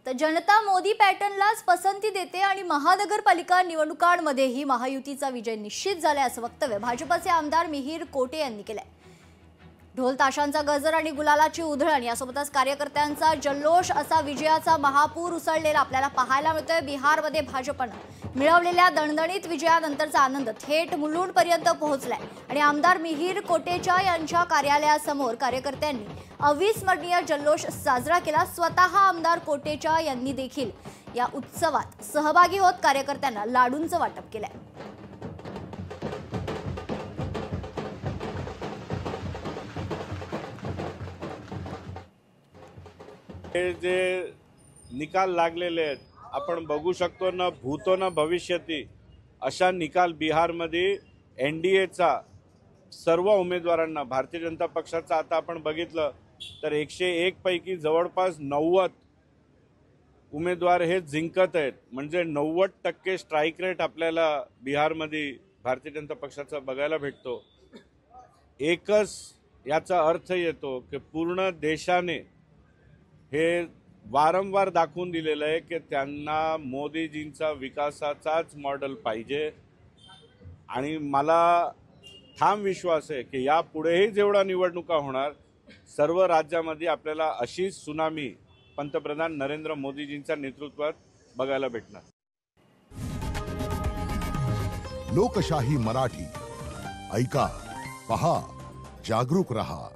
तर जनता मोदी पॅटर्नलाच पसंती देते आणि महानगरपालिका निवडणुकांमध्येही महायुतीचा विजय निश्चित झाला असं वक्तव्य भाजपचे आमदार मिहिर कोटे यांनी केलंय। ढोल ताशांचा गजर आणि गुलालाची उधळण यासोबतच कार्यकर्त्यांचा जल्लोष असा विजयाचा महापूर उसळलेला आपल्याला पाहायला मिळतोय। बिहारमध्ये भाजपने मिळवलेल्या दणदणीत विजयानंतरचा आनंद थेट मुलुंडपर्यंत पोहोचलाय आणि आमदार मिहिर कोटेचा यांच्या कार्यालयासमोर कार्यकर्त्यांनी अविस्मरणीय जल्लोष साजरा केला। स्वतः आमदार कोटेचा यांनी देखील या उत्सवात सहभागी होत कार्यकर्त्यांना लाडूंचं वाटप केलंय। जे निकाल लागलेले आहेत आपण बघू शकतो ना, भूतो ना भविष्यती अशा निकाल बिहारमध्ये एनडीएचा सर्व उमेदवारांना, भारतीय जनता पक्षाचा आता आपण बघितलं तर 101 पैकी जवळपास 90 उमेदवार हे जिंकत आहेत। म्हणजे 90% स्ट्राईक रेट आपल्याला बिहारमध्ये भारतीय जनता पक्षाचा बघायला भेटतो। एकच याचा अर्थ येतो की पूर्ण देशाने हे वारंवार दाखवून दिलेलं आहे की त्यांना मोदीजींचा विकासाचाच मॉडेल पाहिजे आणि मला ठाम विश्वास आहे की यापुढेही जेवढा निवडणुका होणार सर्व राज्यामध्ये आपल्याला अशी सुनामी पंतप्रधान नरेंद्र मोदीजींच्या नेतृत्वात बघायला भेटणार। लोकशाही मराठी ऐका, पहा, जागरूक रहा।